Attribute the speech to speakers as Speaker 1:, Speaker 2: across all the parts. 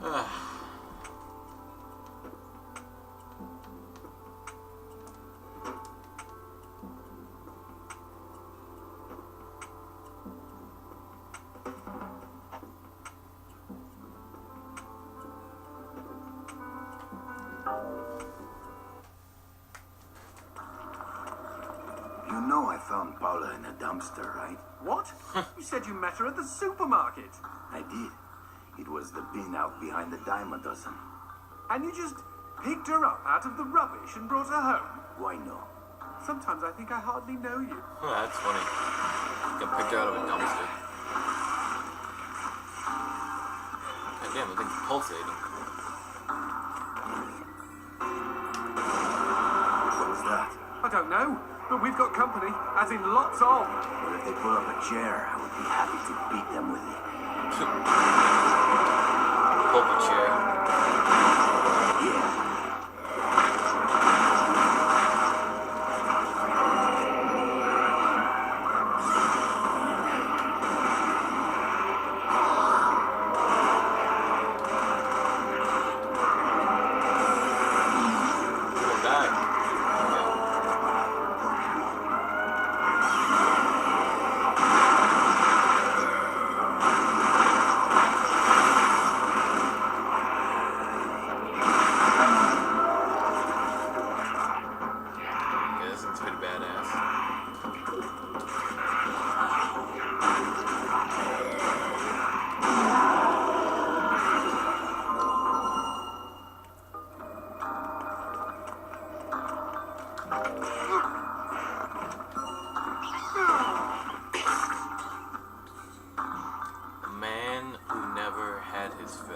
Speaker 1: You know I found Paula in a dumpster, right?
Speaker 2: What? You said you met her at the supermarket.
Speaker 1: I did. It was the bin out behind the dime a dozen.
Speaker 2: And you just picked her up out of the rubbish and brought her home?
Speaker 1: Why no?
Speaker 2: Sometimes I think I hardly know you.
Speaker 3: Oh, that's funny. Got picked out of a dumpster. God damn, the thing's pulsating.
Speaker 1: What was that?
Speaker 2: I don't know, but we've got company, as in lots of.
Speaker 1: Well, if they pull up a chair, I would be happy to beat them with it.
Speaker 3: Pull up a chair.
Speaker 1: Yeah.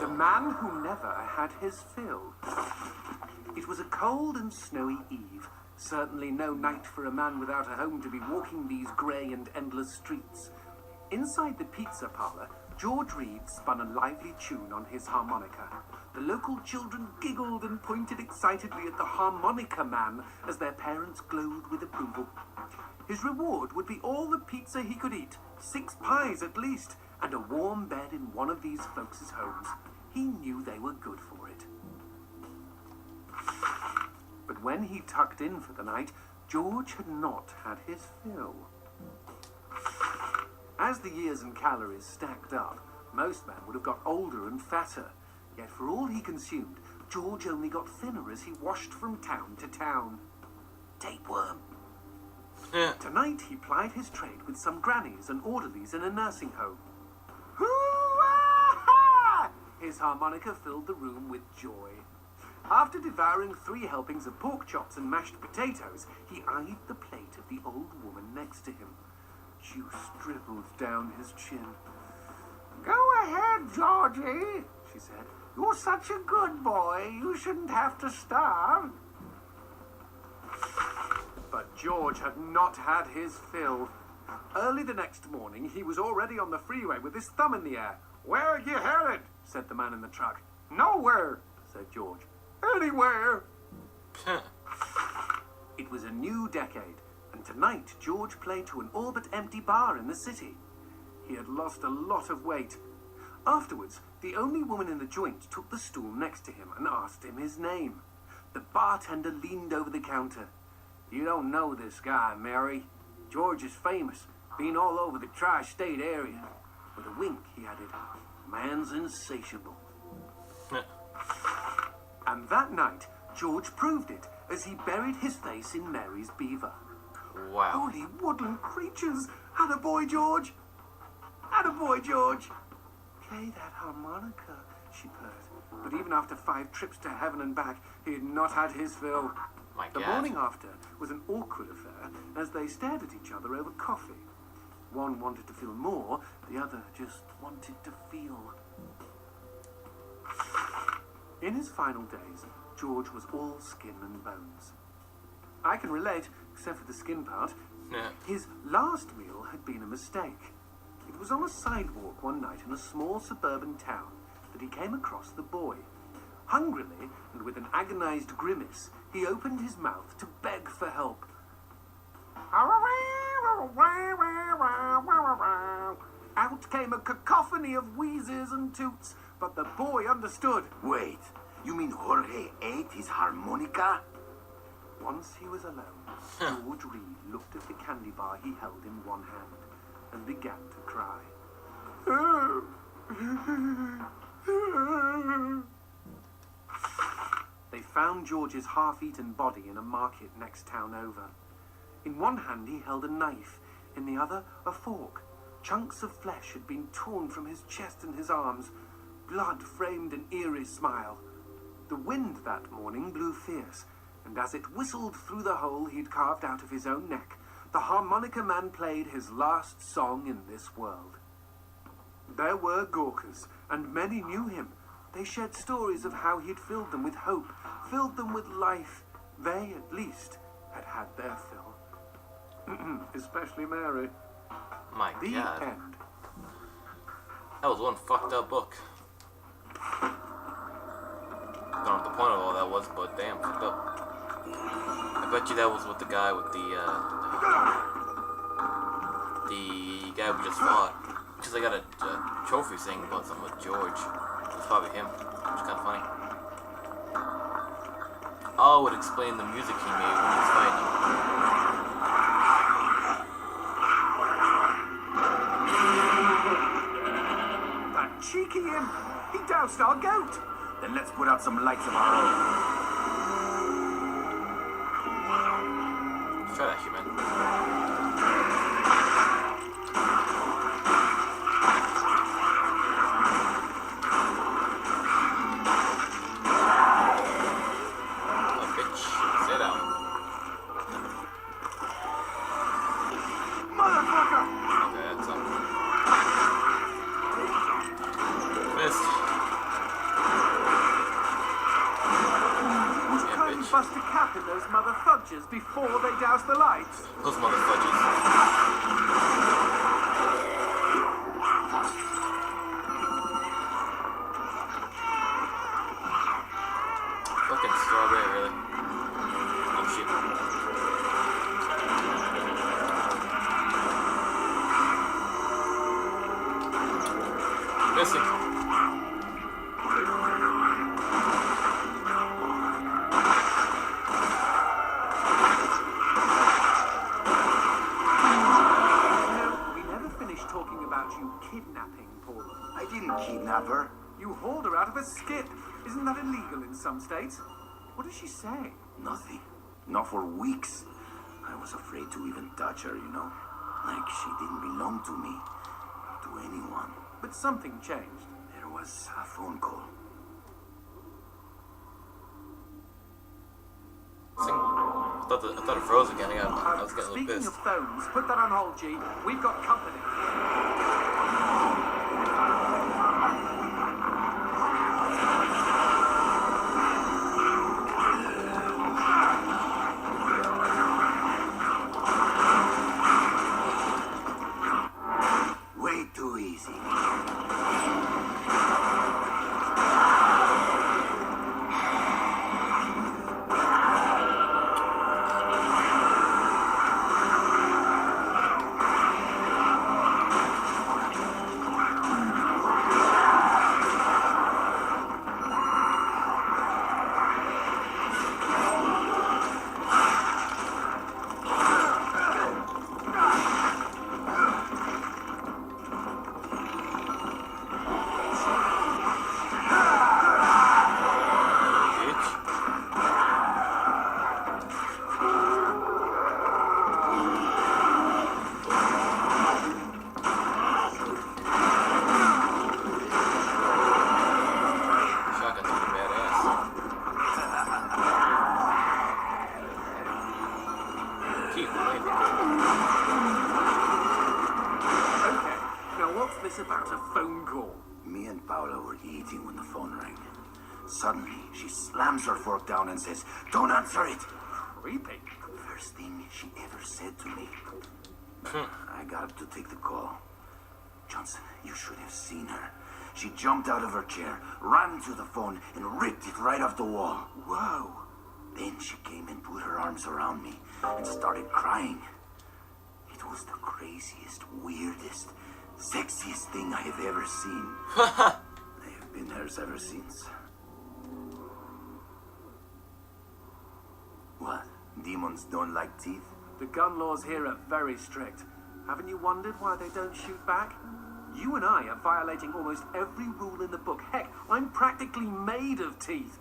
Speaker 2: The man who never had his fill. It was a cold and snowy eve. Certainly no night for a man without a home to be walking these grey and endless streets. Inside the pizza parlour, George Reed spun a lively tune on his harmonica. The local children giggled and pointed excitedly at the harmonica man as their parents glowed with approval. His reward would be all the pizza he could eat, 6 pies at least, and a warm bed in one of these folks' homes. He knew they were good for it. But when he tucked in for the night, George had not had his fill. As the years and calories stacked up, most men would have got older and fatter. Yet for all he consumed, George only got thinner as he washed from town to town. Tapeworm. Tonight he plied his trade with some grannies and orderlies in a nursing home. Hoo-ah! His harmonica filled the room with joy. After devouring 3 helpings of pork chops and mashed potatoes, he eyed the plate of the old woman next to him. Juice dribbled down his chin. "Go ahead, Georgie," she said. "You're such a good boy. You shouldn't have to starve." But George had not had his fill. Early the next morning, he was already on the freeway with his thumb in the air. "Where are you headed?" said the man in the truck. "Nowhere," said George. "Anywhere." It was a new decade, and tonight George played to an all but empty bar in the city. He had lost a lot of weight. Afterwards, the only woman in the joint took the stool next to him and asked him his name. The bartender leaned over the counter. "You don't know this guy, Mary. George is famous, been all over the tri-state area." With a wink, he added, "Man's insatiable." And that night, George proved it as he buried his face in Mary's beaver.
Speaker 3: Wow.
Speaker 2: Holy woodland creatures! Attaboy, George! Attaboy, George! "Play that harmonica," she purred. But even after 5 trips to heaven and back, he had not had his fill.
Speaker 3: My
Speaker 2: The
Speaker 3: God.
Speaker 2: morning after was an awkward affair as they stared at each other over coffee. One wanted to feel more, the other just wanted to feel. In his final days, George was all skin and bones. I can relate, except for the skin part. His last meal had been a mistake. It was on a sidewalk one night in a small suburban town that he came across the boy. Hungrily, and with an agonized grimace, he opened his mouth to beg for help. Out came a cacophony of wheezes and toots, but the boy understood.
Speaker 1: Wait, you mean Jorge ate his harmonica?
Speaker 2: Once he was alone, George Reed looked at the candy bar he held in one hand and began to cry. They found George's half-eaten body in a market next town over. In one hand he held a knife, in the other a fork. Chunks of flesh had been torn from his chest and his arms. Blood framed an eerie smile. The wind that morning blew fierce, and as it whistled through the hole he'd carved out of his own neck, the harmonica man played his last song in this world. There were Gawkers, and many knew him. They shared stories of how he'd filled them with hope, filled them with life. They, at least, had had their fill. Especially Mary.
Speaker 3: My
Speaker 2: The
Speaker 3: God.
Speaker 2: end.
Speaker 3: That was one fucked up book. Don't know what the point of all that was, but damn, fucked up. I bet you that was with the guy with the guy we just fought. Because I got a trophy saying about something with George. It's probably him, which is kind of funny. Oh, it would explain the music he made when he was fighting him.
Speaker 2: That cheeky imp! He doused our goat!
Speaker 1: Then let's put out some lights of our own.
Speaker 3: Try that shit, man. Oh, bitch. Sit down.
Speaker 2: Motherfucker!
Speaker 3: Okay, that's something. Missed.
Speaker 2: Would you
Speaker 3: Yeah,
Speaker 2: kindly
Speaker 3: bitch.
Speaker 2: bust a cap in those mother fudges before they douse the lights?
Speaker 3: Those motherfuckers. Fucking strawberry, really. Oh shit. Missing.
Speaker 2: We never finished talking about you kidnapping Paula.
Speaker 1: I didn't kidnap her.
Speaker 2: You hauled her out of a skip. Isn't that illegal in some states? What does she say?
Speaker 1: Nothing. Not for weeks. I was afraid to even touch her, you know. Like she didn't belong to me. To anyone.
Speaker 2: But something changed.
Speaker 1: There was a phone call.
Speaker 3: I thought it froze again. I was getting a little
Speaker 2: Speaking
Speaker 3: pissed.
Speaker 2: of phones, put that on hold, G. We've got company.
Speaker 1: Way too easy.
Speaker 3: Bitch. Shotgun's pretty badass. Keep moving.
Speaker 2: Okay, now what's this about a phone call?
Speaker 1: Me and Paula were eating when the phone rang. Suddenly, she slams her fork down and says, "Don't answer it!"
Speaker 2: Creepy.
Speaker 1: First thing she ever said to me. I got up to take the call. Johnson, you should have seen her. She jumped out of her chair, ran to the phone, and ripped it right off the wall.
Speaker 2: Whoa.
Speaker 1: Then she came and put her arms around me and started crying. It was the craziest, weirdest, Sexiest thing I have ever seen. I have been hers ever since. What? Demons don't like teeth?
Speaker 2: The gun laws here are very strict. Haven't you wondered why they don't shoot back? You and I are violating almost every rule in the book. Heck, I'm practically made of teeth.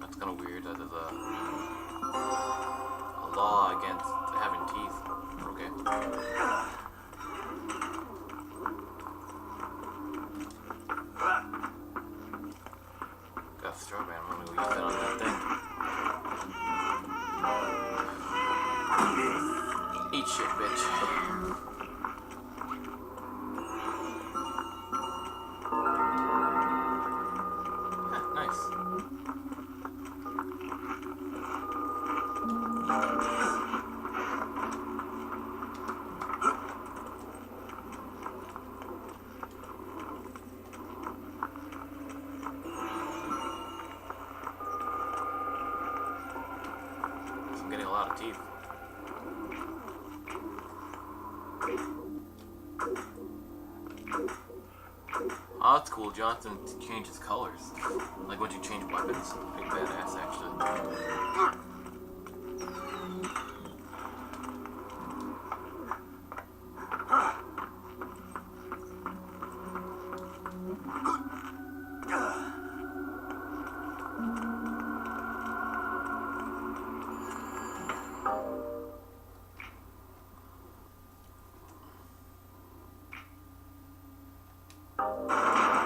Speaker 3: That's kind of weird that there's a law against having teeth. Okay. Got a straw man. I'm gonna go use that on that thing. Eat shit, bitch. Nice. I'm getting a lot of teeth. Oh, that's cool. Johnson changes colors. Like once you change weapons. Pretty badass, actually.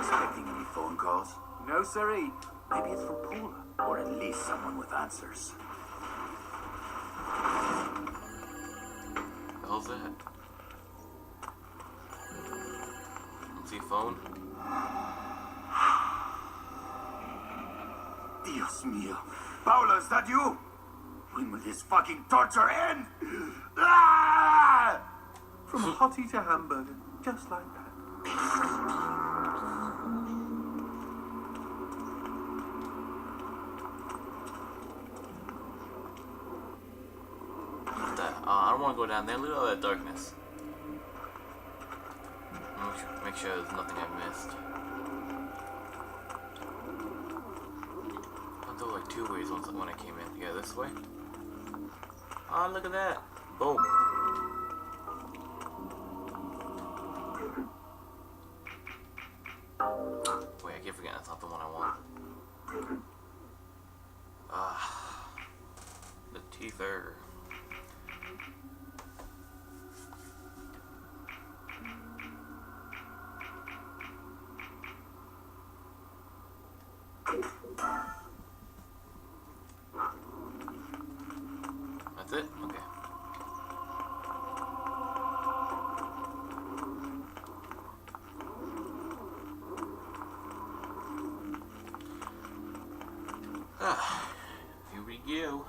Speaker 1: Expecting any phone calls?
Speaker 2: No, siree. Maybe it's from Paula.
Speaker 1: Or at least someone with answers.
Speaker 3: The hell's that? See a phone?
Speaker 1: Dios mío. Paula, is that you? When will this fucking torture end? Ah!
Speaker 2: From hottie to hamburger, just like that.
Speaker 3: What the? I don't want to go down there. Look at all that darkness. Make sure there's nothing I missed. I thought there were like two ways when I came in. Yeah, this way. Oh, look at that. Boom. Wait, I keep forgetting that's not the one I want. The teether. That's it? Okay. Here we go.